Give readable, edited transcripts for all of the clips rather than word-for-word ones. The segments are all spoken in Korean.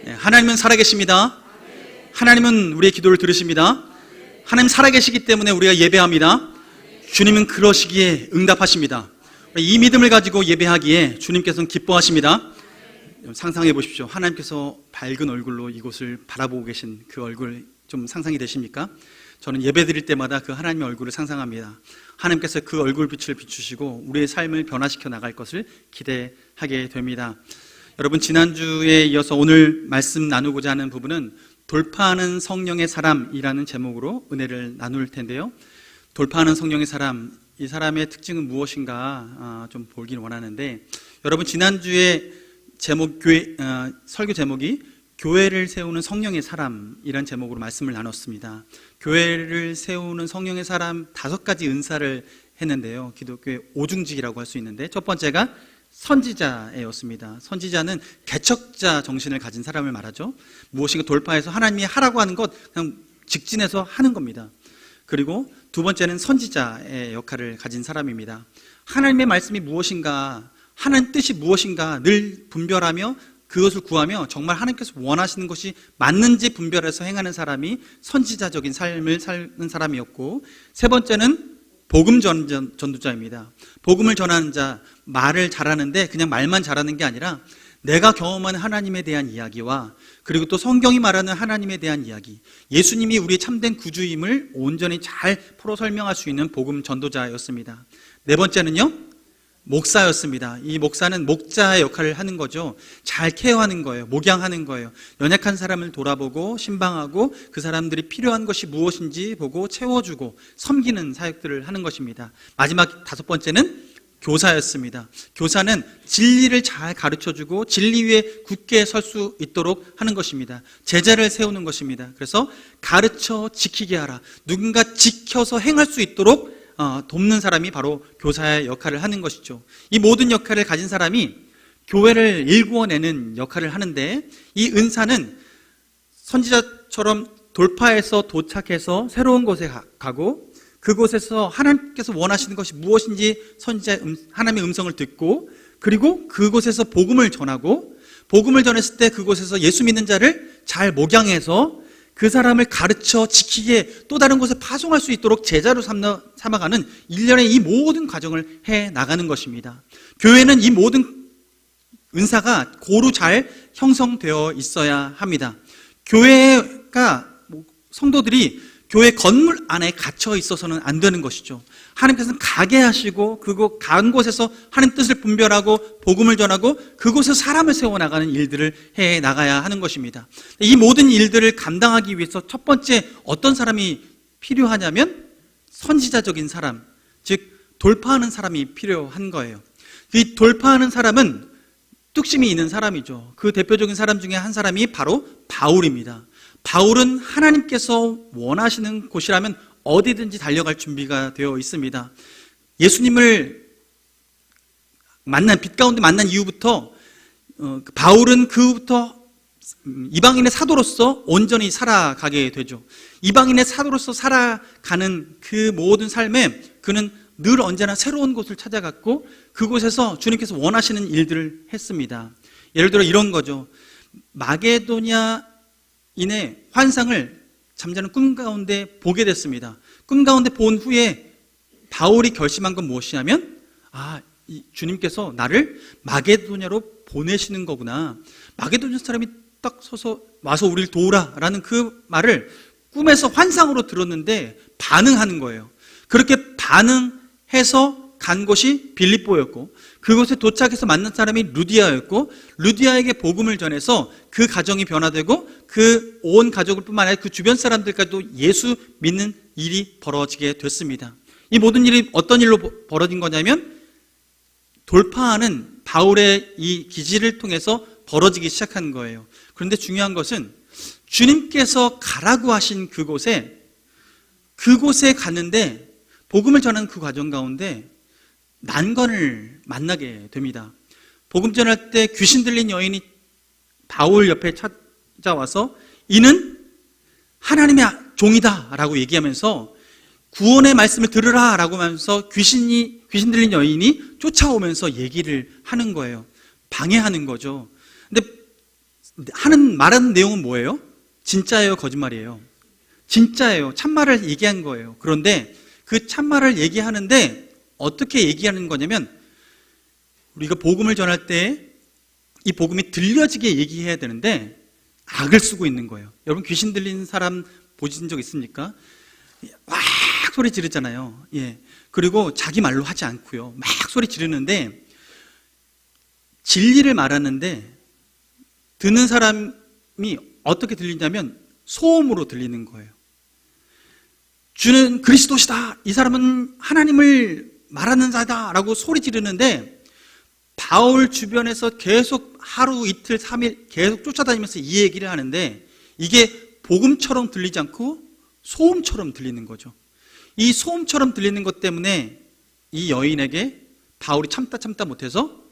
하나님은 살아계십니다. 하나님은 우리의 기도를 들으십니다. 하나님 살아계시기 때문에 우리가 예배합니다. 주님은 그러시기에 응답하십니다. 이 믿음을 가지고 예배하기에 주님께서는 기뻐하십니다. 상상해 보십시오. 하나님께서 밝은 얼굴로 이곳을 바라보고 계신 그 얼굴 좀 상상이 되십니까? 저는 예배 드릴 때마다 그 하나님의 얼굴을 상상합니다. 하나님께서 그 얼굴빛을 비추시고 우리의 삶을 변화시켜 나갈 것을 기대하게 됩니다. 여러분, 지난주에 이어서 오늘 말씀 나누고자 하는 부분은 돌파하는 성령의 사람이라는 제목으로 은혜를 나눌 텐데요. 돌파하는 성령의 사람, 이 사람의 특징은 무엇인가 좀 보길 원하는데, 여러분, 지난주에 설교 제목이 교회를 세우는 성령의 사람이라는 제목으로 말씀을 나눴습니다. 교회를 세우는 성령의 사람 5가지 은사를 했는데요. 기독교의 오중직이라고 할 수 있는데, 첫 번째가 선지자였습니다. 선지자는 개척자 정신을 가진 사람을 말하죠. 무엇인가 돌파해서 하나님이 하라고 하는 것 그냥 직진해서 하는 겁니다. 그리고 두 번째는 선지자의 역할을 가진 사람입니다. 하나님의 말씀이 무엇인가, 하나님 뜻이 무엇인가 늘 분별하며 그것을 구하며 정말 하나님께서 원하시는 것이 맞는지 분별해서 행하는 사람이 선지자적인 삶을 사는 사람이었고, 세 번째는 복음 전도자입니다. 복음을 전하는 자, 말을 잘하는데 그냥 말만 잘하는 게 아니라 내가 경험하는 하나님에 대한 이야기와 그리고 또 성경이 말하는 하나님에 대한 이야기, 예수님이 우리의 참된 구주임을 온전히 잘 풀어 설명할 수 있는 복음 전도자였습니다. 네 번째는요, 목사였습니다. 이 목사는 목자의 역할을 하는 거죠. 잘 케어하는 거예요. 목양하는 거예요. 연약한 사람을 돌아보고 신방하고 그 사람들이 필요한 것이 무엇인지 보고 채워주고 섬기는 사역들을 하는 것입니다. 마지막 5번째는 교사였습니다. 교사는 진리를 잘 가르쳐주고 진리 위에 굳게 설 수 있도록 하는 것입니다. 제자를 세우는 것입니다. 그래서 가르쳐 지키게 하라. 누군가 지켜서 행할 수 있도록 돕는 사람이 바로 교사의 역할을 하는 것이죠. 이 모든 역할을 가진 사람이 교회를 일구어내는 역할을 하는데, 이 은사는 선지자처럼 돌파해서 도착해서 새로운 곳에 가고 그곳에서 하나님께서 원하시는 것이 무엇인지 선지자의 하나님의 음성을 듣고, 그리고 그곳에서 복음을 전하고, 복음을 전했을 때 그곳에서 예수 믿는 자를 잘 목양해서 그 사람을 가르쳐 지키게 또 다른 곳에 파송할 수 있도록 제자로 삼아가는 일련의 이 모든 과정을 해 나가는 것입니다. 교회는 이 모든 은사가 고루 잘 형성되어 있어야 합니다. 교회가, 성도들이 교회 건물 안에 갇혀 있어서는 안 되는 것이죠. 하나님께서는 가게 하시고 그곳 간 곳에서 하나님 뜻을 분별하고 복음을 전하고 그곳에서 사람을 세워나가는 일들을 해 나가야 하는 것입니다. 이 모든 일들을 감당하기 위해서 첫 번째 어떤 사람이 필요하냐면 선지자적인 사람, 즉 돌파하는 사람이 필요한 거예요. 이 돌파하는 사람은 뚝심이 있는 사람이죠. 그 대표적인 사람 중에 한 사람이 바로 바울입니다. 바울은 하나님께서 원하시는 곳이라면 어디든지 달려갈 준비가 되어 있습니다. 예수님을 빛 가운데 만난 이후부터 바울은 그부터 이방인의 사도로서 온전히 살아가게 되죠. 이방인의 사도로서 살아가는 그 모든 삶에 그는 늘 언제나 새로운 곳을 찾아갔고 그곳에서 주님께서 원하시는 일들을 했습니다. 예를 들어 이런 거죠. 마게도냐인의 환상을 잠자는 꿈 가운데 보게 됐습니다. 꿈 가운데 본 후에 바울이 결심한 건 무엇이냐면, 주님께서 나를 마게도냐로 보내시는 거구나. 마게도냐 사람이 딱 서서 와서 우리를 도우라라는 그 말을 꿈에서 환상으로 들었는데 반응하는 거예요. 그렇게 반응해서 간 곳이 빌립보였고, 그곳에 도착해서 만난 사람이 루디아였고, 루디아에게 복음을 전해서 그 가정이 변화되고 그 온 가족을 뿐만 아니라 그 주변 사람들까지도 예수 믿는 일이 벌어지게 됐습니다. 이 모든 일이 어떤 일로 벌어진 거냐면 돌파하는 바울의 이 기질을 통해서 벌어지기 시작한 거예요. 그런데 중요한 것은 주님께서 가라고 하신 그곳에 갔는데 복음을 전하는 그 과정 가운데 난관을 만나게 됩니다. 복음 전할 때 귀신 들린 여인이 바울 옆에 찾아와서 이는 하나님의 종이다 라고 얘기하면서 구원의 말씀을 들으라 라고 하면서 귀신 들린 여인이 쫓아오면서 얘기를 하는 거예요. 방해하는 거죠. 근데 말하는 내용은 뭐예요? 진짜예요, 거짓말이에요? 진짜예요. 참말을 얘기한 거예요. 그런데 그 참말을 얘기하는데 어떻게 얘기하는 거냐면, 우리가 복음을 전할 때 이 복음이 들려지게 얘기해야 되는데 악을 쓰고 있는 거예요. 여러분, 귀신 들린 사람 보신 적 있습니까? 막 소리 지르잖아요. 예. 그리고 자기 말로 하지 않고요, 막 소리 지르는데, 진리를 말하는데 듣는 사람이 어떻게 들리냐면 소음으로 들리는 거예요. 주는 그리스도시다, 이 사람은 하나님을 말하는 자다 라고 소리 지르는데, 바울 주변에서 계속 하루 이틀 3일 계속 쫓아다니면서 이 얘기를 하는데, 이게 복음처럼 들리지 않고 소음처럼 들리는 거죠. 이 소음처럼 들리는 것 때문에 이 여인에게 바울이 참다 못해서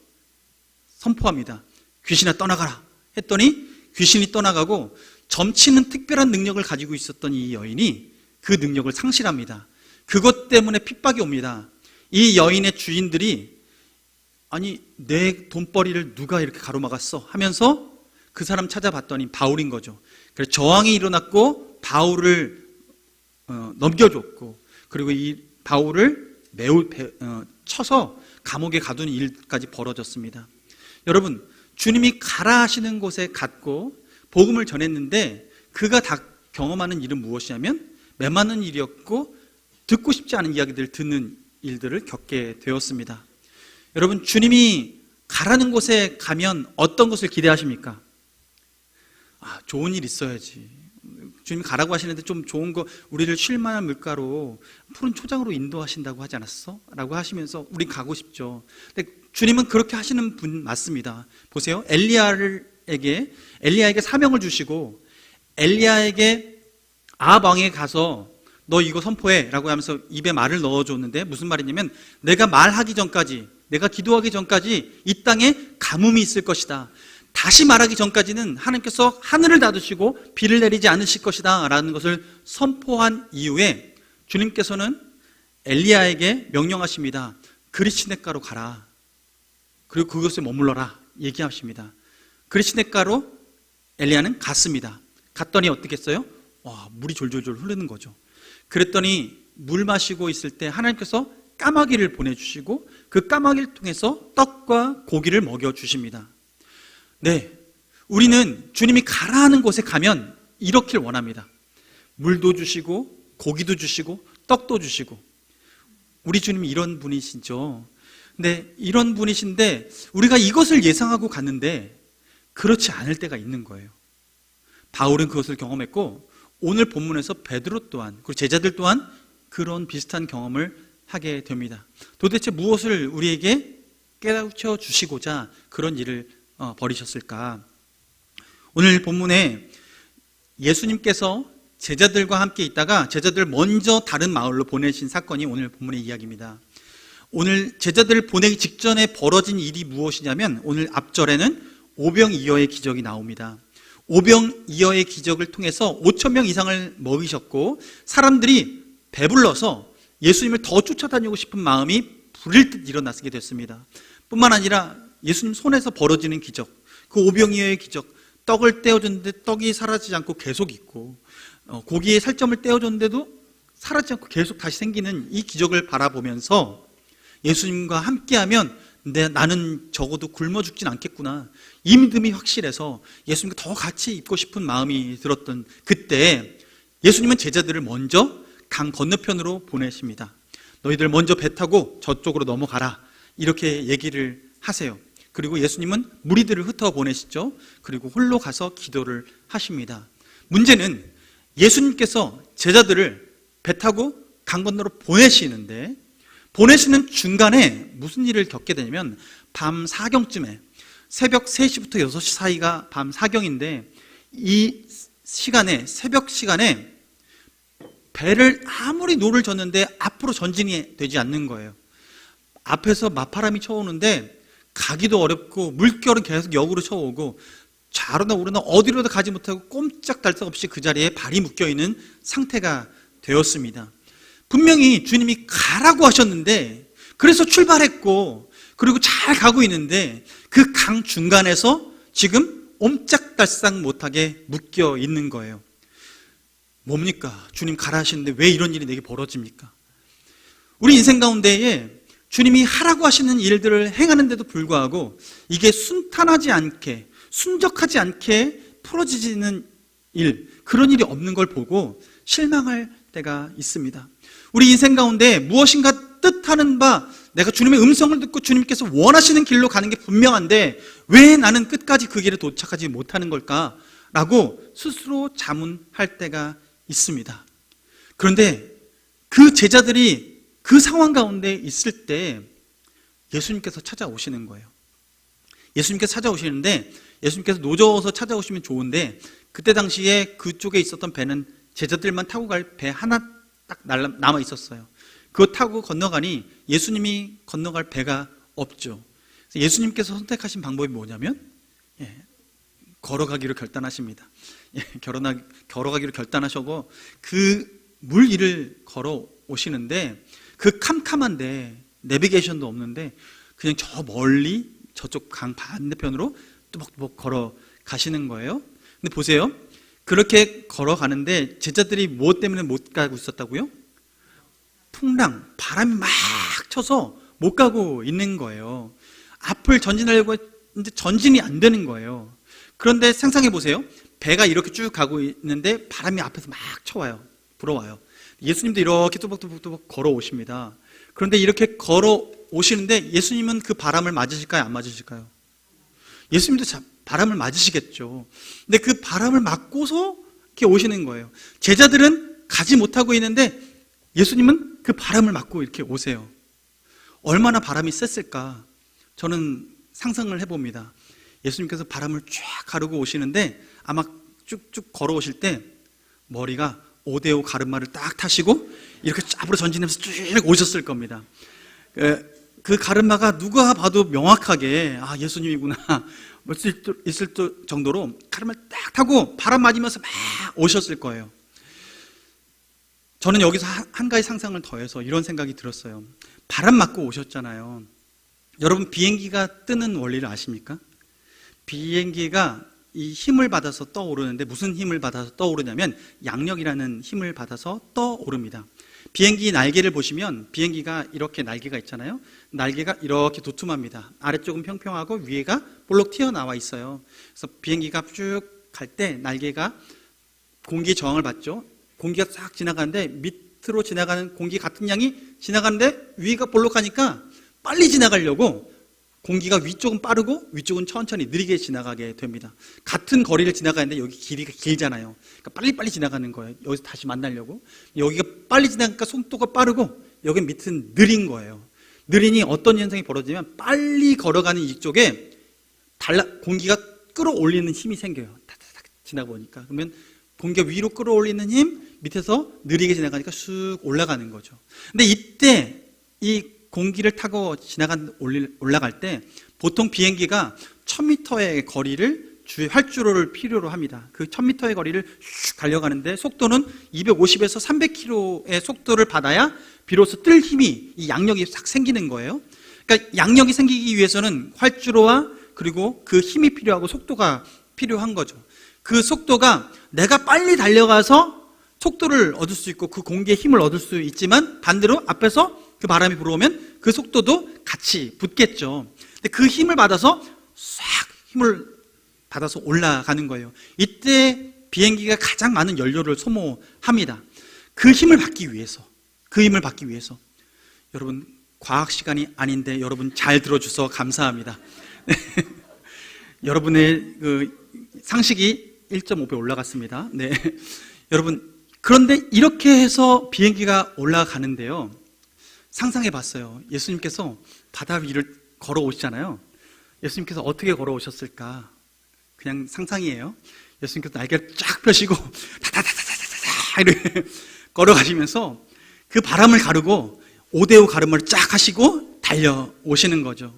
선포합니다. 귀신아 떠나가라 했더니 귀신이 떠나가고, 점치는 특별한 능력을 가지고 있었던 이 여인이 그 능력을 상실합니다. 그것 때문에 핍박이 옵니다. 이 여인의 주인들이, 아니 내 돈벌이를 누가 이렇게 가로막았어 하면서 그 사람 찾아봤더니 바울인 거죠. 그래서 저항이 일어났고 바울을 넘겨줬고, 그리고 이 바울을 매우 쳐서 감옥에 가두는 일까지 벌어졌습니다. 여러분, 주님이 가라 하시는 곳에 갔고 복음을 전했는데, 그가 다 경험하는 일은 무엇이냐면 메마른 일이었고, 듣고 싶지 않은 이야기들을 듣는 일들을 겪게 되었습니다. 여러분, 주님이 가라는 곳에 가면 어떤 것을 기대하십니까? 좋은 일 있어야지. 주님이 가라고 하시는데 좀 좋은 거, 우리를 쉴만한 물가로 푸른 초장으로 인도하신다고 하지 않았어? 라고 하시면서 우리 가고 싶죠. 근데 주님은 그렇게 하시는 분 맞습니다. 보세요. 엘리야에게 사명을 주시고, 엘리야에게 아합 왕에 가서 너 이거 선포해 라고 하면서 입에 말을 넣어줬는데, 무슨 말이냐면, 내가 말하기 전까지, 내가 기도하기 전까지 이 땅에 가뭄이 있을 것이다. 다시 말하기 전까지는 하나님께서 하늘을 닫으시고 비를 내리지 않으실 것이다 라는 것을 선포한 이후에 주님께서는 엘리야에게 명령하십니다. 그리시네가로 가라. 그리고 그것에 머물러라 얘기하십니다. 그리시네가로 엘리야는 갔습니다. 갔더니 어떻게 했어요? 물이 졸졸졸 흐르는 거죠. 그랬더니 물 마시고 있을 때 하나님께서 까마귀를 보내주시고, 그 까마귀를 통해서 떡과 고기를 먹여주십니다. 네, 우리는 주님이 가라 하는 곳에 가면 이렇길 원합니다. 물도 주시고 고기도 주시고 떡도 주시고. 우리 주님이 이런 분이시죠. 근데 이런 분이신데 우리가 이것을 예상하고 갔는데 그렇지 않을 때가 있는 거예요. 바울은 그것을 경험했고, 오늘 본문에서 베드로 또한, 그리고 제자들 또한 그런 비슷한 경험을 하게 됩니다. 도대체 무엇을 우리에게 깨우쳐 주시고자 그런 일을 벌이셨을까? 오늘 본문에 예수님께서 제자들과 함께 있다가 제자들 먼저 다른 마을로 보내신 사건이 오늘 본문의 이야기입니다. 오늘 제자들을 보내기 직전에 벌어진 일이 무엇이냐면, 오늘 앞절에는 오병이어의 기적이 나옵니다. 오병이어의 기적을 통해서 5,000명 이상을 먹이셨고, 사람들이 배불러서 예수님을 더 쫓아다니고 싶은 마음이 불일 듯 일어나게 됐습니다. 뿐만 아니라 예수님 손에서 벌어지는 기적, 그 오병이어의 기적, 떡을 떼어줬는데 떡이 사라지지 않고 계속 있고, 고기에 살점을 떼어줬는데도 사라지지 않고 계속 다시 생기는 이 기적을 바라보면서 예수님과 함께하면 나는 적어도 굶어 죽진 않겠구나, 이 믿음이 확실해서 예수님과 더 같이 있고 싶은 마음이 들었던 그때, 예수님은 제자들을 먼저 강 건너편으로 보내십니다. 너희들 먼저 배 타고 저쪽으로 넘어가라, 이렇게 얘기를 하세요. 그리고 예수님은 무리들을 흩어 보내시죠. 그리고 홀로 가서 기도를 하십니다. 문제는 예수님께서 제자들을 배 타고 강 건너로 보내시는데, 보내시는 중간에 무슨 일을 겪게 되냐면, 밤 4경쯤에, 새벽 3시부터 6시 사이가 밤 4경인데, 이 시간에, 새벽 시간에 배를 아무리 노를 젓는데 앞으로 전진이 되지 않는 거예요. 앞에서 맞바람이 쳐오는데 가기도 어렵고, 물결은 계속 역으로 쳐오고, 좌로나 우로나 어디로도 가지 못하고 꼼짝달싹 없이 그 자리에 발이 묶여있는 상태가 되었습니다. 분명히 주님이 가라고 하셨는데, 그래서 출발했고, 그리고 잘 가고 있는데 그 강 중간에서 지금 옴짝달싹 못하게 묶여 있는 거예요. 뭡니까? 주님 가라 하시는데 왜 이런 일이 내게 벌어집니까? 우리 인생 가운데에 주님이 하라고 하시는 일들을 행하는데도 불구하고 이게 순탄하지 않게, 순적하지 않게 풀어지는 일, 그런 일이 없는 걸 보고 실망할 때가 있습니다. 우리 인생 가운데 무엇인가 뜻하는 바, 내가 주님의 음성을 듣고 주님께서 원하시는 길로 가는 게 분명한데 왜 나는 끝까지 그 길에 도착하지 못하는 걸까? 라고 스스로 자문할 때가 있습니다. 그런데 그 제자들이 그 상황 가운데 있을 때 예수님께서 찾아오시는 거예요. 예수님께서 찾아오시는데 예수님께서 노저워서 찾아오시면 좋은데 그때 당시에 그쪽에 있었던 배는 제자들만 타고 갈 배 하나 딱 남아 있었어요. 그거 타고 건너가니 예수님이 건너갈 배가 없죠. 예수님께서 선택하신 방법이 뭐냐면 걸어가기로 결단하십니다. 걸어가기로 결단하시고 그 물 위를 걸어오시는데 그 캄캄한데 내비게이션도 없는데 그냥 저 멀리 저쪽 강 반대편으로 뚜벅뚜벅 걸어가시는 거예요. 근데 보세요. 그렇게 걸어가는데 제자들이 무엇 때문에 못 가고 있었다고요? 풍랑, 바람이 막 쳐서 못 가고 있는 거예요. 앞을 전진하려고 했는데 전진이 안 되는 거예요. 그런데 상상해 보세요. 배가 이렇게 쭉 가고 있는데 바람이 앞에서 막 쳐와요. 불어와요. 예수님도 이렇게 뚜벅뚜벅 걸어오십니다. 그런데 이렇게 걸어오시는데 예수님은 그 바람을 맞으실까요? 안 맞으실까요? 예수님도 바람을 맞으시겠죠. 근데 그 바람을 맞고서 이렇게 오시는 거예요. 제자들은 가지 못하고 있는데 예수님은 그 바람을 맞고 이렇게 오세요. 얼마나 바람이 셌을까? 저는 상상을 해봅니다. 예수님께서 바람을 쫙 가르고 오시는데 아마 쭉쭉 걸어오실 때 머리가 5대5 가르마를 딱 타시고 이렇게 앞으로 전진하면서 쭉 오셨을 겁니다. 그 가르마가 누가 봐도 명확하게 예수님이구나 있을 정도로 가르마를 딱 타고 바람 맞으면서 막 오셨을 거예요. 저는 여기서 한 가지 상상을 더해서 이런 생각이 들었어요. 바람 맞고 오셨잖아요. 여러분 비행기가 뜨는 원리를 아십니까? 비행기가 이 힘을 받아서 떠오르는데 무슨 힘을 받아서 떠오르냐면 양력이라는 힘을 받아서 떠오릅니다. 비행기 날개를 보시면 비행기가 이렇게 날개가 있잖아요. 날개가 이렇게 도톰합니다. 아래쪽은 평평하고 위에가 볼록 튀어나와 있어요. 그래서 비행기가 쭉 갈 때 날개가 공기 저항을 받죠. 공기가 싹 지나가는데 밑으로 지나가는 공기 같은 양이 지나가는데 위가 볼록하니까 빨리 지나가려고 공기가 위쪽은 빠르고 위쪽은 천천히 느리게 지나가게 됩니다. 같은 거리를 지나가는데 여기 길이가 길잖아요. 그러니까 빨리빨리 지나가는 거예요. 여기서 다시 만나려고. 여기가 빨리 지나가니까 속도가 빠르고 여기 밑은 느린 거예요. 느리니 어떤 현상이 벌어지면 빨리 걸어가는 이쪽에 공기가 끌어올리는 힘이 생겨요. 타타닥 지나보니까. 그러면 공기가 위로 끌어올리는 힘, 밑에서 느리게 지나가니까 쑥 올라가는 거죠. 근데 이때 이 공기를 타고 올라갈 때 보통 비행기가 1000m의 거리를 활주로를 필요로 합니다. 그 1000m의 거리를 슉 달려가는데 속도는 250에서 300km의 속도를 받아야 비로소 뜰 힘이, 이 양력이 싹 생기는 거예요. 그러니까 양력이 생기기 위해서는 활주로와 그리고 그 힘이 필요하고 속도가 필요한 거죠. 그 속도가 내가 빨리 달려가서 속도를 얻을 수 있고 그 공기의 힘을 얻을 수 있지만 반대로 앞에서 그 바람이 불어오면 그 속도도 같이 붙겠죠. 근데 그 힘을 받아서 싹 힘을 받아서 올라가는 거예요. 이때 비행기가 가장 많은 연료를 소모합니다. 그 힘을 받기 위해서. 여러분 과학 시간이 아닌데 여러분 잘 들어주셔서 감사합니다. 여러분의 그 상식이 1.5배 올라갔습니다. 네. 여러분 그런데 이렇게 해서 비행기가 올라가는데요. 상상해 봤어요. 예수님께서 바다 위를 걸어오시잖아요. 예수님께서 어떻게 걸어오셨을까? 그냥 상상이에요. 예수님께서 날개를 쫙 펴시고 다다다다다다 이렇게 걸어가시면서 그 바람을 가르고 5대5 가르마를 쫙 하시고 달려오시는 거죠.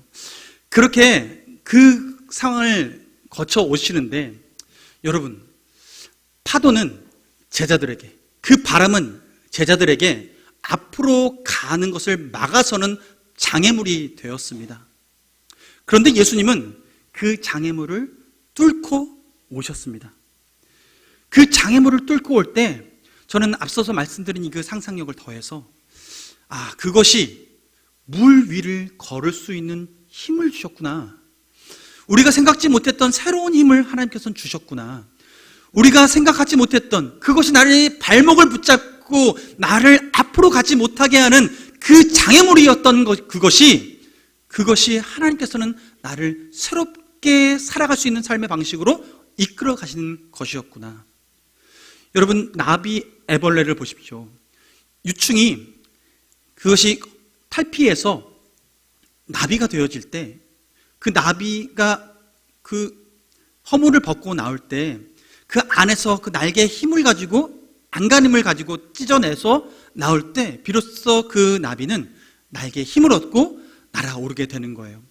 그렇게 그 상황을 거쳐 오시는데 여러분 파도는 제자들에게, 그 바람은 제자들에게 앞으로 가는 것을 막아서는 장애물이 되었습니다. 그런데 예수님은 그 장애물을 뚫고 오셨습니다. 그 장애물을 뚫고 올 때 저는 앞서서 말씀드린 그 상상력을 더해서 그것이 물 위를 걸을 수 있는 힘을 주셨구나. 우리가 생각지 못했던 새로운 힘을 하나님께서는 주셨구나. 우리가 생각하지 못했던 그것이 나의 발목을 붙잡고 나를 앞으로 가지 못하게 하는 그 장애물이었던 그것이 하나님께서는 나를 새롭게 살아갈 수 있는 삶의 방식으로 이끌어 가시는 것이었구나. 여러분, 나비 애벌레를 보십시오. 유충이 그것이 탈피해서 나비가 되어질 때 그 나비가 그 허물을 벗고 나올 때 그 안에서 그 날개의 힘을 가지고 안간힘을 가지고 찢어내서 나올 때 비로소 그 나비는 날개의 힘을 얻고 날아오르게 되는 거예요.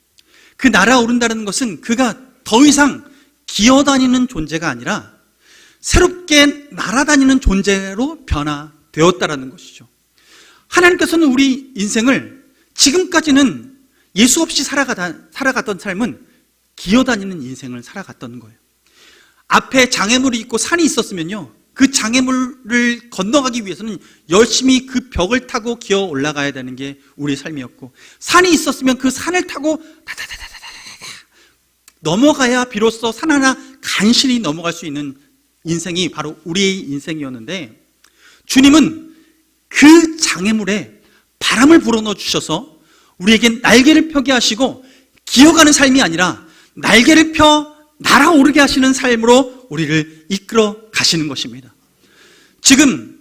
그 날아오른다는 것은 그가 더 이상 기어다니는 존재가 아니라 새롭게 날아다니는 존재로 변화되었다는 것이죠. 하나님께서는 우리 인생을 지금까지는 예수 없이 살아갔던 삶은 기어다니는 인생을 살아갔던 거예요. 앞에 장애물이 있고 산이 있었으면요, 그 장애물을 건너가기 위해서는 열심히 그 벽을 타고 기어 올라가야 되는 게 우리의 삶이었고, 산이 있었으면 그 산을 타고 다다다다다다다 넘어가야 비로소 산 하나 간신히 넘어갈 수 있는 인생이 바로 우리의 인생이었는데, 주님은 그 장애물에 바람을 불어넣어 주셔서 우리에게 날개를 펴게 하시고 기어가는 삶이 아니라 날개를 펴 날아오르게 하시는 삶으로 우리를 이끌어 가시는 것입니다. 지금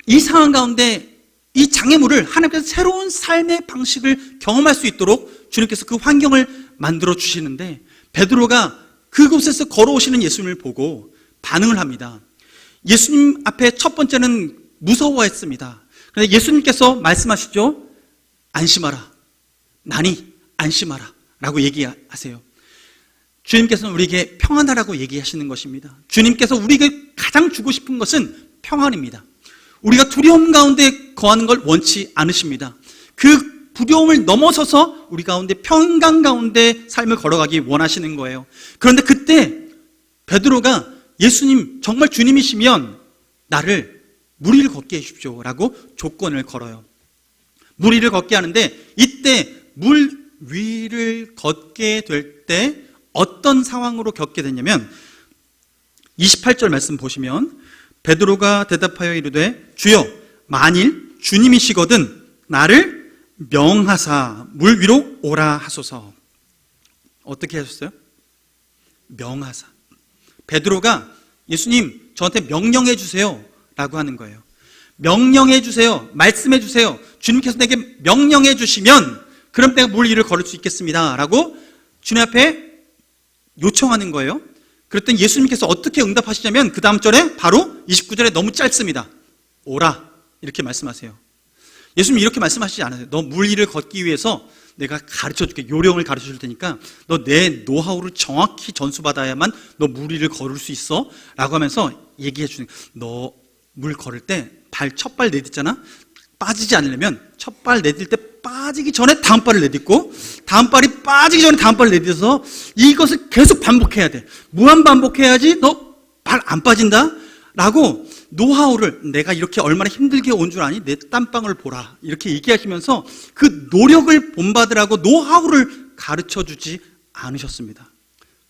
이 상황 가운데 이 장애물을 하나님께서 새로운 삶의 방식을 경험할 수 있도록 주님께서 그 환경을 만들어 주시는데, 베드로가 그곳에서 걸어오시는 예수님을 보고 반응을 합니다. 예수님 앞에 첫 번째는 무서워했습니다. 그런데 예수님께서 말씀하시죠. 안심하라. 나니 안심하라 라고 얘기하세요. 주님께서는 우리에게 평안하라고 얘기하시는 것입니다. 주님께서 우리에게 가장 주고 싶은 것은 평안입니다. 우리가 두려움 가운데 거하는 걸 원치 않으십니다. 그 두려움을 넘어서서 우리 가운데 평강 가운데 삶을 걸어가기 원하시는 거예요. 그런데 그때 베드로가 예수님 정말 주님이시면 나를 물 위를 걷게 해주십시오 라고 조건을 걸어요. 물 위를 걷게 하는데, 이때 물 위를 걷게 될 때 어떤 상황으로 겪게 됐냐면 28절 말씀 보시면, 베드로가 대답하여 이르되 주여 만일 주님이시거든 나를 명하사 물 위로 오라 하소서. 어떻게 하셨어요? 명하사. 베드로가 예수님 저한테 명령해 주세요 라고 하는 거예요. 명령해 주세요, 말씀해 주세요. 주님께서 내게 명령해 주시면 그럼 내가 물 위를 걸을 수 있겠습니다 라고 주님 앞에 요청하는 거예요. 그랬더니 예수님께서 어떻게 응답하시냐면 그 다음 절에 바로 29절에 너무 짧습니다. 오라 이렇게 말씀하세요. 예수님 이렇게 말씀하시지 않아요. 너 물 위를 걷기 위해서 내가 가르쳐줄게, 요령을 가르쳐줄 테니까 너 내 노하우를 정확히 전수받아야만 너 물 위를 걸을 수 있어 라고 하면서 얘기해 주는 거예요. 너 물 걸을 때 첫 발 내딛잖아. 빠지지 않으려면 첫 발 내딜 때 빠지기 전에 다음 발을 내딛고, 다음 발이 빠지기 전에 다음 발을 내딛어서 이것을 계속 반복해야 돼. 무한 반복해야지 너 발 안 빠진다 라고 노하우를, 내가 이렇게 얼마나 힘들게 온 줄 아니? 내 땀방울 보라 이렇게 얘기하시면서 그 노력을 본받으라고 노하우를 가르쳐주지 않으셨습니다.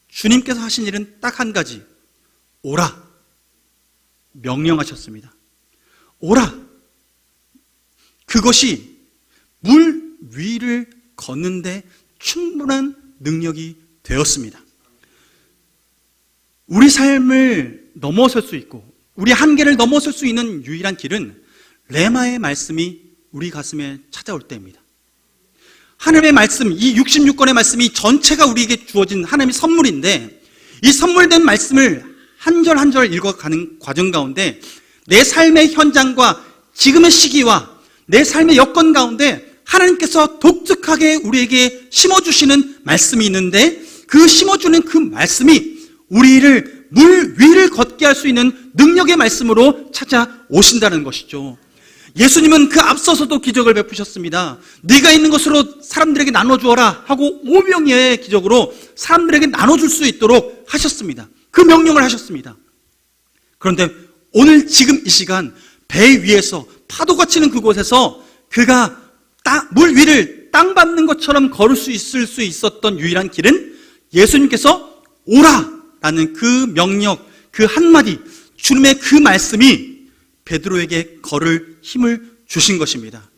주님께서 하신 일은 딱 한 가지, 오라 명령하셨습니다. 오라. 그것이 물 위를 걷는데 충분한 능력이 되었습니다. 우리 삶을 넘어설 수 있고 우리 한계를 넘어설 수 있는 유일한 길은 레마의 말씀이 우리 가슴에 찾아올 때입니다. 하나님의 말씀, 이 66권의 말씀이 전체가 우리에게 주어진 하나님의 선물인데, 이 선물된 말씀을 한 절 한 절 읽어가는 과정 가운데 내 삶의 현장과 지금의 시기와 내 삶의 여건 가운데 하나님께서 독특하게 우리에게 심어주시는 말씀이 있는데, 그 심어주는 그 말씀이 우리를 물 위를 걷게 할 수 있는 능력의 말씀으로 찾아오신다는 것이죠. 예수님은 그 앞서서도 기적을 베푸셨습니다. 네가 있는 것으로 사람들에게 나눠주어라 하고 오병이어의 기적으로 사람들에게 나눠줄 수 있도록 하셨습니다. 그 명령을 하셨습니다. 그런데 오늘 지금 이 시간 배 위에서 파도가 치는 그곳에서 그가 물 위를 땅 밟는 것처럼 걸을 수 있었던 유일한 길은 예수님께서 오라라는 그 명령, 그 한마디, 주님의 그 말씀이 베드로에게 걸을 힘을 주신 것입니다.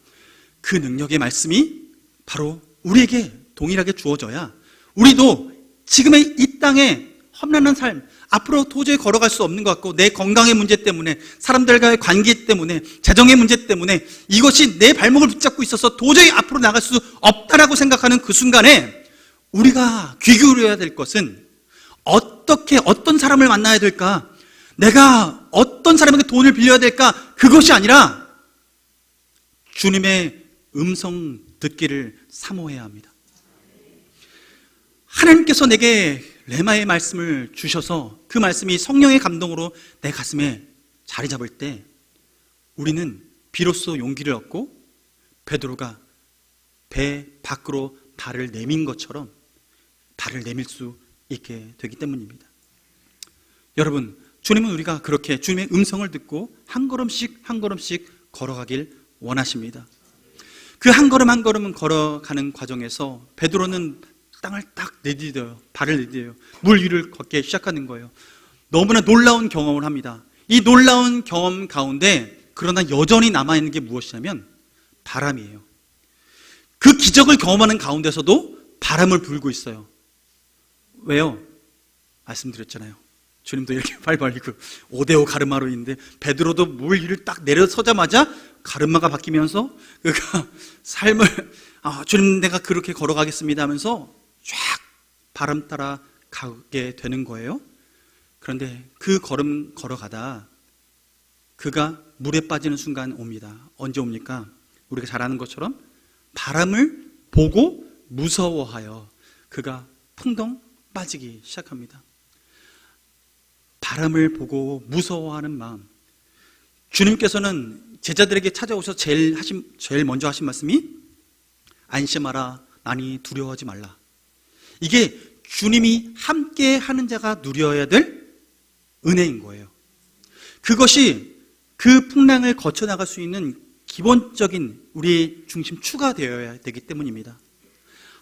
그 능력의 말씀이 바로 우리에게 동일하게 주어져야 우리도 지금의 이 땅에 험난한 삶, 앞으로 도저히 걸어갈 수 없는 것 같고 내 건강의 문제 때문에, 사람들과의 관계 때문에, 재정의 문제 때문에 이것이 내 발목을 붙잡고 있어서 도저히 앞으로 나갈 수 없다라고 생각하는 그 순간에 우리가 귀 기울여야 될 것은 어떻게, 어떤 사람을 만나야 될까? 내가 어떤 사람에게 돈을 빌려야 될까? 그것이 아니라 주님의 음성 듣기를 사모해야 합니다. 하나님께서 내게 레마의 말씀을 주셔서 그 말씀이 성령의 감동으로 내 가슴에 자리 잡을 때 우리는 비로소 용기를 얻고 베드로가 배 밖으로 발을 내민 것처럼 발을 내밀 수 있게 되기 때문입니다. 여러분, 주님은 우리가 그렇게 주님의 음성을 듣고 한 걸음씩 한 걸음씩 걸어가길 원하십니다. 그 한 걸음 한 걸음은 걸어가는 과정에서 베드로는 땅을 딱 내디뎌요. 발을 내디뎌요. 물 위를 걷기 시작하는 거예요. 너무나 놀라운 경험을 합니다. 이 놀라운 경험 가운데 그러나 여전히 남아있는 게 무엇이냐면 바람이에요. 그 기적을 경험하는 가운데서도 바람을 불고 있어요. 왜요? 말씀드렸잖아요. 주님도 이렇게 발 벌리고 5대5 가르마로 있는데 베드로도 물 위를 딱 내려서자마자 가르마가 바뀌면서 그가 삶을 주님 내가 그렇게 걸어가겠습니다 하면서 쫙 바람 따라 가게 되는 거예요. 그런데 그 걸음 걸어가다 그가 물에 빠지는 순간 옵니다. 언제 옵니까? 우리가 잘 아는 것처럼 바람을 보고 무서워하여 그가 풍덩 빠지기 시작합니다. 바람을 보고 무서워하는 마음. 주님께서는 제자들에게 찾아오셔서 제일 먼저 하신 말씀이 안심하라, 나니 두려워하지 말라. 이게 주님이 함께 하는 자가 누려야 될 은혜인 거예요. 그것이 그 풍랑을 거쳐나갈 수 있는 기본적인 우리의 중심추가 되어야 되기 때문입니다.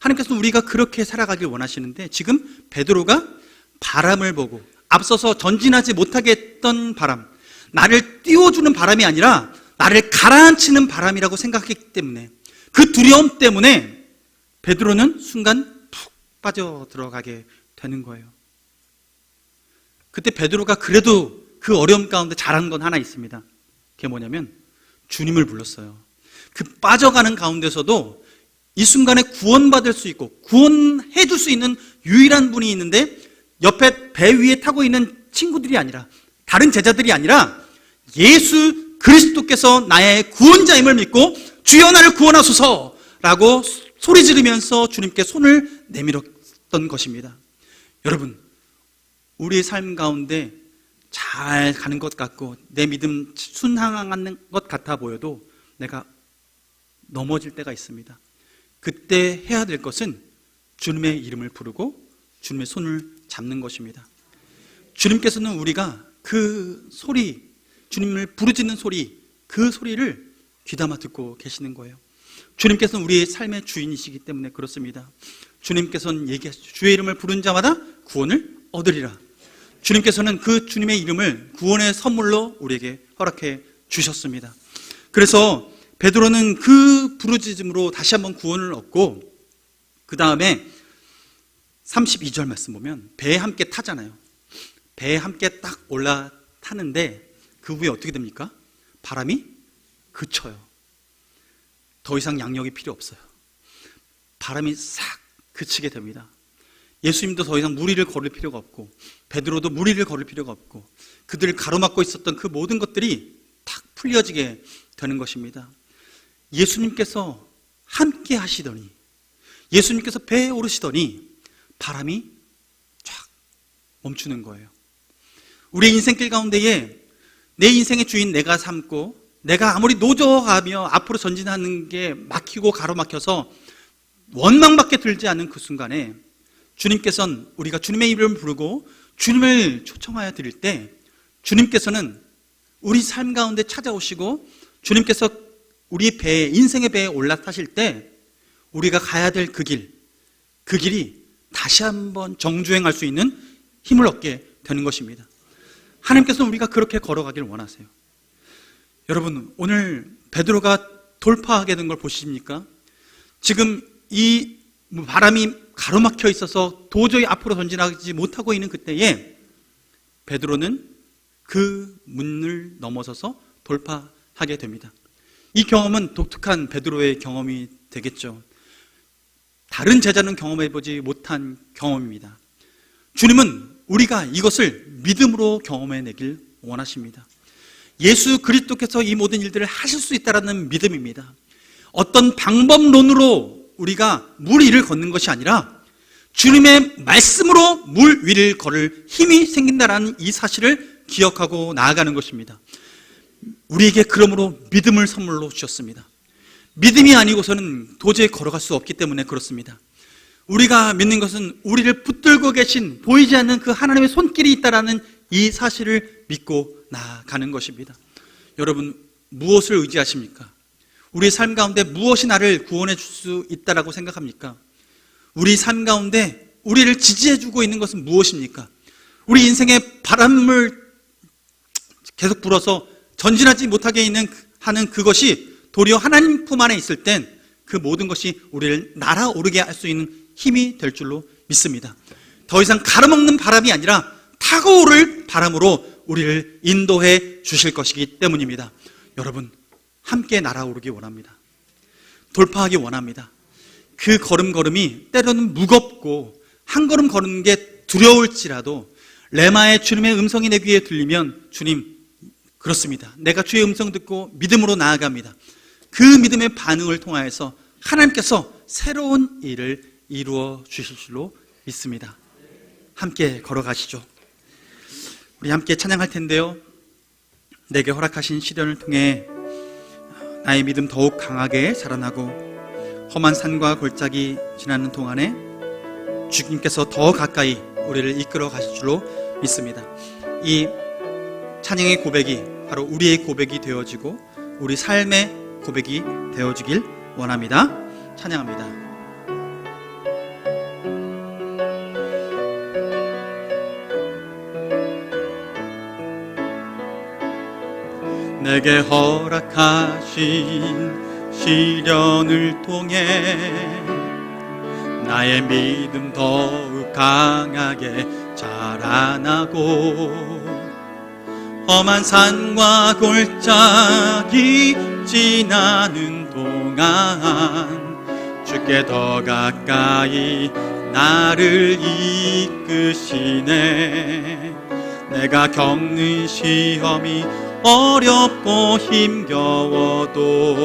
하나님께서는 우리가 그렇게 살아가길 원하시는데 지금 베드로가 바람을 보고 앞서서 전진하지 못하게 했던 바람, 나를 띄워주는 바람이 아니라 나를 가라앉히는 바람이라고 생각했기 때문에 그 두려움 때문에 베드로는 순간 푹 빠져 들어가게 되는 거예요. 그때 베드로가 그래도 그 어려움 가운데 잘한 건 하나 있습니다. 그게 뭐냐면 주님을 불렀어요. 그 빠져가는 가운데서도 이 순간에 구원받을 수 있고 구원해 줄 수 있는 유일한 분이 있는데 옆에 배 위에 타고 있는 친구들이 아니라 다른 제자들이 아니라 예수 그리스도께서 나의 구원자임을 믿고 주여 나를 구원하소서라고 소리 지르면서 주님께 손을 내밀었던 것입니다. 여러분, 우리의 삶 가운데 잘 가는 것 같고 내 믿음 순항하는 것 같아 보여도 내가 넘어질 때가 있습니다. 그때 해야 될 것은 주님의 이름을 부르고 주님의 손을 잡는 것입니다. 주님께서는 우리가 그 소리, 주님을 부르짖는 소리, 그 소리를 귀담아 듣고 계시는 거예요. 주님께서는 우리의 삶의 주인이시기 때문에 그렇습니다. 주님께서는 얘기하시죠. 주의 이름을 부른 자마다 구원을 얻으리라. 주님께서는 그 주님의 이름을 구원의 선물로 우리에게 허락해 주셨습니다. 그래서 베드로는 그 부르짖음으로 다시 한번 구원을 얻고 그 다음에 32절 말씀 보면 배에 함께 타잖아요. 배에 함께 딱 올라타는데 그 후에 어떻게 됩니까? 바람이 그쳐요. 더 이상 양력이 필요 없어요. 바람이 싹 그치게 됩니다. 예수님도 더 이상 무리를 걸을 필요가 없고 베드로도 무리를 걸을 필요가 없고 그들을 가로막고 있었던 그 모든 것들이 탁 풀려지게 되는 것입니다. 예수님께서 함께 하시더니 예수님께서 배에 오르시더니 바람이 쫙 멈추는 거예요. 우리의 인생길 가운데에 내 인생의 주인 내가 삼고 내가 아무리 노져가며 앞으로 전진하는 게 막히고 가로막혀서 원망밖에 들지 않는 그 순간에 주님께서는 우리가 주님의 이름을 부르고 주님을 초청하여 드릴 때 주님께서는 우리 삶 가운데 찾아오시고 주님께서 우리 배에, 인생의 배에 올라타실 때 우리가 가야 될 그 길이 다시 한번 정주행할 수 있는 힘을 얻게 되는 것입니다. 하나님께서는 우리가 그렇게 걸어가길 원하세요. 여러분, 오늘 베드로가 돌파하게 된 걸 보십니까? 지금 이 바람이 가로막혀 있어서 도저히 앞으로 전진하지 못하고 있는 그때에 베드로는 그 문을 넘어서서 돌파하게 됩니다. 이 경험은 독특한 베드로의 경험이 되겠죠. 다른 제자는 경험해보지 못한 경험입니다. 주님은 우리가 이것을 믿음으로 경험해내길 원하십니다. 예수 그리스도께서 이 모든 일들을 하실 수 있다는 믿음입니다. 어떤 방법론으로 우리가 물 위를 걷는 것이 아니라 주님의 말씀으로 물 위를 걸을 힘이 생긴다는 이 사실을 기억하고 나아가는 것입니다. 우리에게 그러므로 믿음을 선물로 주셨습니다. 믿음이 아니고서는 도저히 걸어갈 수 없기 때문에 그렇습니다. 우리가 믿는 것은 우리를 붙들고 계신 보이지 않는 그 하나님의 손길이 있다는 이 사실을 믿고 나아가는 것입니다. 여러분, 무엇을 의지하십니까? 우리 삶 가운데 무엇이 나를 구원해 줄 수 있다라고 생각합니까? 우리 삶 가운데 우리를 지지해 주고 있는 것은 무엇입니까? 우리 인생의 바람을 계속 불어서 전진하지 못하게 하는 그것이 도리어 하나님 품 안에 있을 땐 그 모든 것이 우리를 날아오르게 할 수 있는 힘이 될 줄로 믿습니다. 더 이상 가로막는 바람이 아니라 타고 오를 바람으로 우리를 인도해 주실 것이기 때문입니다. 여러분, 함께 날아오르기 원합니다. 돌파하기 원합니다. 그 걸음걸음이 때로는 무겁고 한 걸음 걸는 게 두려울지라도 레마의 주님의 음성이 내 귀에 들리면 주님, 그렇습니다. 내가 주의 음성 듣고 믿음으로 나아갑니다. 그 믿음의 반응을 통하여서 하나님께서 새로운 일을 이루어 주실 줄로 믿습니다. 함께 걸어가시죠. 우리 함께 찬양할 텐데요. 내게 허락하신 시련을 통해 나의 믿음 더욱 강하게 자라나고 험한 산과 골짜기 지나는 동안에 주님께서 더 가까이 우리를 이끌어 가실 줄로 믿습니다. 이 찬양의 고백이 바로 우리의 고백이 되어지고 우리 삶의 고백이 되어지길 원합니다. 찬양합니다. 내게 허락하신 시련을 통해 나의 믿음 더욱 강하게 자라나고 험한 산과 골짜기 지나는 동안 주께 더 가까이 나를 이끄시네. 내가 겪는 시험이 어렵고 힘겨워도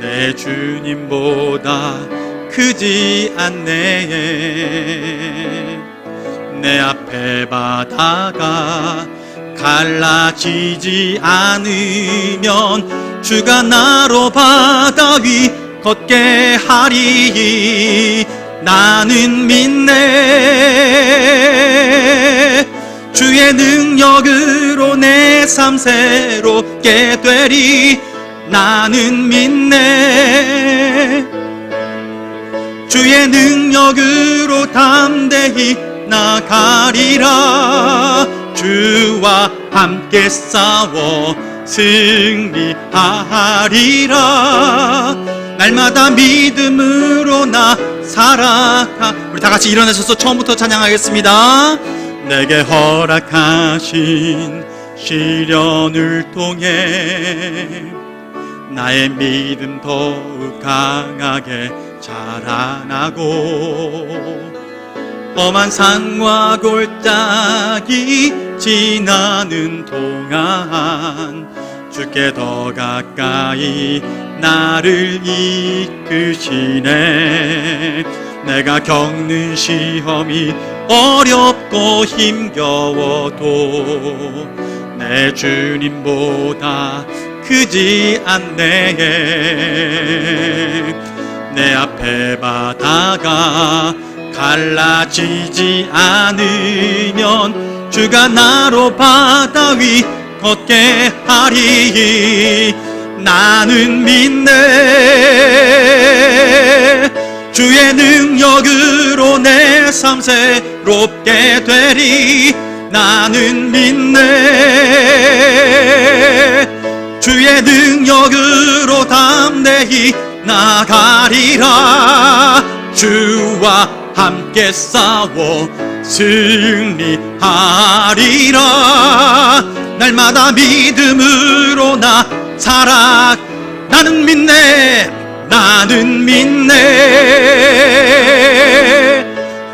내 주님보다 크지 않네. 내 앞에 바다가 갈라지지 않으면 주가 나로 바다 위 걷게 하리. 나는 믿네. 주의 능력으로 내 삶 새롭게 되리. 나는 믿네. 주의 능력으로 담대히 나가리라. 주와 함께 싸워 승리하리라. 날마다 믿음으로 나 살아가. 우리 다 같이 일어나셔서 처음부터 찬양하겠습니다. 내게 허락하신 시련을 통해 나의 믿음 더욱 강하게 자라나고 험한 산과 골짜기 지나는 동안 주께 더 가까이 나를 이끄시네. 내가 겪는 시험이 어렵고 힘겨워도 내 주님보다 크지 않네. 내 앞에 바다가 갈라지지 않으면 주가 나로 바다 위 걷게 하리. 나는 믿네. 주의 능력으로 내 삶 새롭게 되리. 나는 믿네. 주의 능력으로 담대히 나가리라. 주와 함께 싸워 승리하리라. 날마다 믿음으로 나 살아. 나는 믿네. 나는 믿네.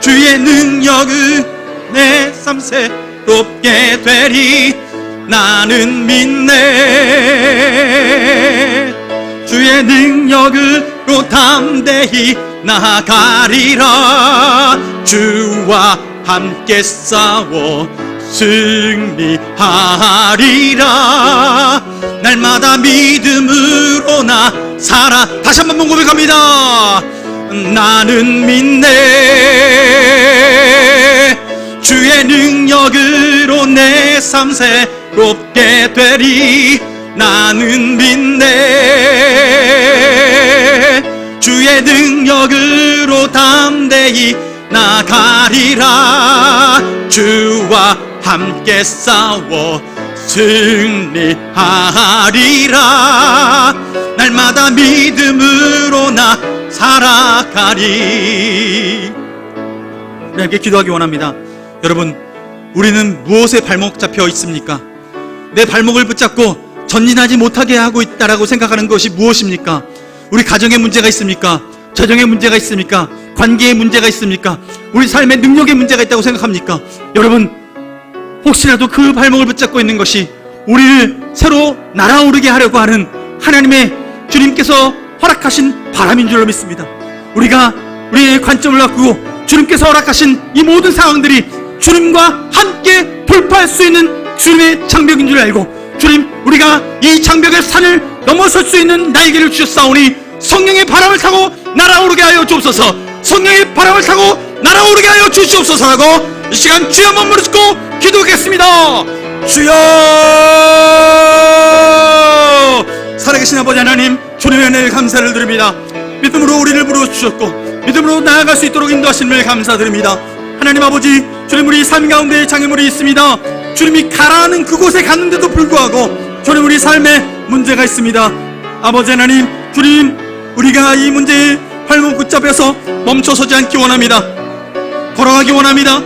주의 능력은 내 삶 새롭게 되리. 나는 믿네. 주의 능력으로 담대히 나가리라. 주와 함께 싸워 승리하리라. 날마다 믿음으로 나 살아. 다시 한번 고백합니다. 나는 믿네. 주의 능력으로 내 삶 새롭게 되리. 나는 믿네. 주의 능력으로 담대히 나가리라. 주와 함께 싸워 승리하리라. 날마다 믿음으로 나 살아가리. 이렇게 기도하기 원합니다. 여러분, 우리는 무엇에 발목 잡혀 있습니까? 내 발목을 붙잡고 전진하지 못하게 하고 있다라고 생각하는 것이 무엇입니까? 우리 가정에 문제가 있습니까? 재정에 문제가 있습니까? 관계에 문제가 있습니까? 우리 삶의 능력에 문제가 있다고 생각합니까? 여러분, 혹시라도 그 발목을 붙잡고 있는 것이 우리를 새로 날아오르게 하려고 하는 하나님의 주님께서 허락하신 바람인 줄로 믿습니다. 우리가 우리의 관점을 바꾸고 주님께서 허락하신 이 모든 상황들이 주님과 함께 돌파할 수 있는 주님의 장벽인 줄 알고, 주님, 우리가 이 장벽의 산을 넘어설 수 있는 날개를 주셨사오니 성령의 바람을 타고 날아오르게 하여 주옵소서. 성령의 바람을 타고 날아오르게 하여 주시옵소서라고 이 시간 주여 한번 무릎 꿇고 기도하겠습니다. 주여! 살아계신 아버지 하나님, 주님의 은혜를 감사를 드립니다. 믿음으로 우리를 부르주셨고 믿음으로 나아갈 수 있도록 인도하심을 감사드립니다. 하나님 아버지, 주님, 우리 삶 가운데 장애물이 있습니다. 주님이 가라는 그곳에 갔는데도 불구하고 주님, 우리 삶에 문제가 있습니다. 아버지 하나님, 주님, 우리가 이 문제에 발목 붙잡혀서 멈춰서지 않기 원합니다. 걸어가기 원합니다.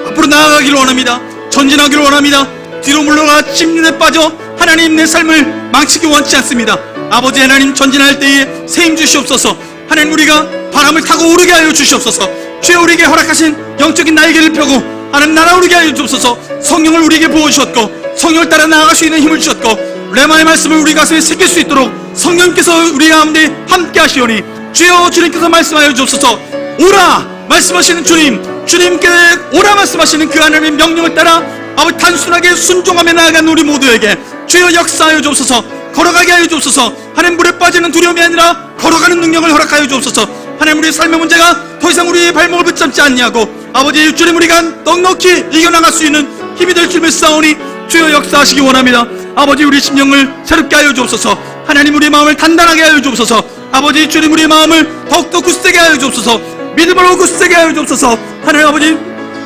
앞으로 나아가기를 원합니다. 전진하기를 원합니다. 뒤로 물러가 침륜에 빠져 하나님 내 삶을 망치기 원치 않습니다. 아버지 하나님, 전진할 때에 세임 주시옵소서. 하나님, 우리가 바람을 타고 오르게 하여 주시옵소서. 주여, 우리에게 허락하신 영적인 날개를 펴고 하나님 날아오르게 하여 주옵소서. 성령을 우리에게 부어주셨고 성령을 따라 나아갈 수 있는 힘을 주셨고 레마의 말씀을 우리 가슴에 새길 수 있도록 성령께서 우리 가운데 함께 하시오니 주여, 주님께서 말씀하여 주옵소서. 오라 말씀하시는 주님, 주님께 오라 말씀하시는 그 하나님의 명령을 따라 아버지 단순하게 순종하며 나아간 우리 모두에게 주여 역사하여 주옵소서. 걸어가게 하여 주옵소서. 하나님, 물에 빠지는 두려움이 아니라 걸어가는 능력을 허락하여 주옵소서. 하나님, 우리의 삶의 문제가 더 이상 우리의 발목을 붙잡지 않냐고 아버지 주님, 우리가 넉넉히 이겨나갈 수 있는 힘이 될 줄 믿사오니 주여 역사하시기 원합니다. 아버지, 우리 심령을 새롭게 하여 주옵소서. 하나님, 우리의 마음을 단단하게 하여 주옵소서. 아버지 주님, 우리의 마음을 더욱더 굳세게 하여 주옵소서. 믿음으로 굳세게 하여 주옵소서. 하나님 아버지,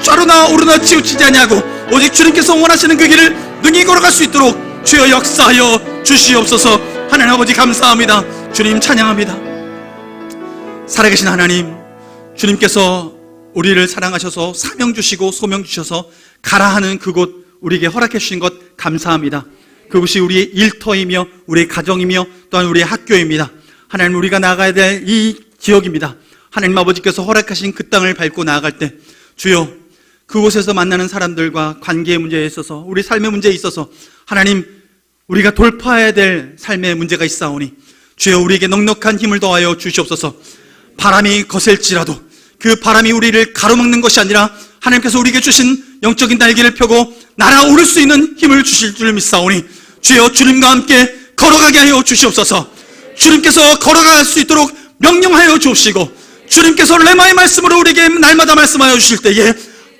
좌로나 오르나 치우치지 아니하고 오직 주님께서 원하시는 그 길을 능히 걸어갈 수 있도록 주여 역사하여 주시옵소서. 하나님 아버지 감사합니다. 주님 찬양합니다. 살아계신 하나님, 주님께서 우리를 사랑하셔서 사명 주시고 소명 주셔서 가라 하는 그곳 우리에게 허락해 주신 것 감사합니다. 그것이 우리의 일터이며 우리의 가정이며 또한 우리의 학교입니다. 하나님, 우리가 나가야 될 이 지역입니다. 하나님 아버지께서 허락하신 그 땅을 밟고 나아갈 때 주여, 그곳에서 만나는 사람들과 관계의 문제에 있어서 우리 삶의 문제에 있어서 하나님, 우리가 돌파해야 될 삶의 문제가 있사오니 주여, 우리에게 넉넉한 힘을 더하여 주시옵소서. 바람이 거셀지라도 그 바람이 우리를 가로막는 것이 아니라 하나님께서 우리에게 주신 영적인 날개를 펴고 날아오를 수 있는 힘을 주실 줄 믿사오니 주여, 주님과 함께 걸어가게 하여 주시옵소서. 주님께서 걸어갈 수 있도록 명령하여 주옵시고, 주님께서 레마의 말씀으로 우리에게 날마다 말씀하여 주실 때에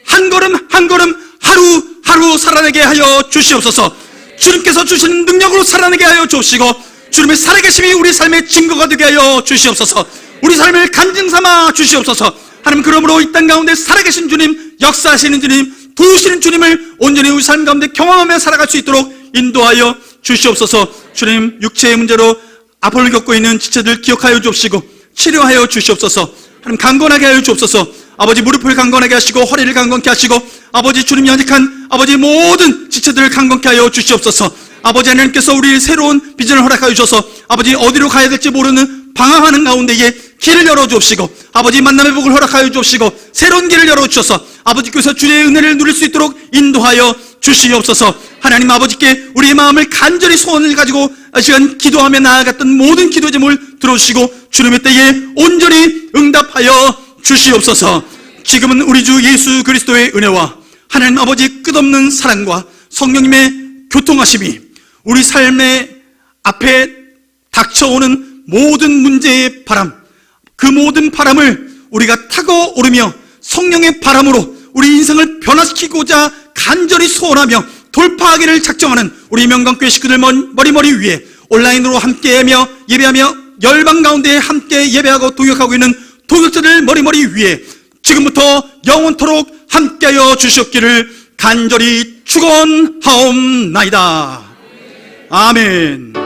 한 걸음 한 걸음 하루하루 살아내게 하여 주시옵소서. 주님께서 주시는 능력으로 살아내게 하여 주옵시고, 주님의 살아계심이 우리 삶의 증거가 되게 하여 주시옵소서. 우리 삶을 간증 삼아 주시옵소서. 하나님, 그러므로 이 땅 가운데 살아계신 주님, 역사하시는 주님, 도우시는 주님을 온전히 우리 삶 가운데 경험하며 살아갈 수 있도록 인도하여 주시옵소서. 주님, 육체의 문제로 아픔을 겪고 있는 지체들 기억하여 주옵시고 치료하여 주시옵소서. 하나님, 강건하게 하여 주옵소서. 아버지, 무릎을 강건하게 하시고 허리를 강건케 하시고, 아버지, 주님 연약한 아버지 모든 지체들을 강건케 하여 주시옵소서. 아버지, 하나님께서 우리 새로운 비전을 허락하여 주셔서 아버지, 어디로 가야 될지 모르는 방황하는 가운데에 길을 열어 주옵시고, 아버지, 만남의 복을 허락하여 주옵시고 새로운 길을 열어 주셔서 아버지께서 주의 은혜를 누릴 수 있도록 인도하여 주시옵소서. 하나님, 아버지께 우리의 마음을 간절히 소원을 가지고 시간 기도하며 나아갔던 모든 기도 제목을 들어주시고 주님의 때에 온전히 응답하여 주시옵소서. 지금은 우리 주 예수 그리스도의 은혜와 하나님 아버지 끝없는 사랑과 성령님의 교통하심이 우리 삶의 앞에 닥쳐오는 모든 문제의 바람, 그 모든 바람을 우리가 타고 오르며 성령의 바람으로 우리 인생을 변화시키고자 간절히 소원하며 돌파하기를 작정하는 우리 명강교회 식구들 머리머리 위에 온라인으로 함께하며 예배하며 열방 가운데 함께 예배하고 동역하고 있는 동역자들 머리머리 위에 지금부터 영원토록 함께하여 주셨기를 간절히 축원하옵나이다. 아멘.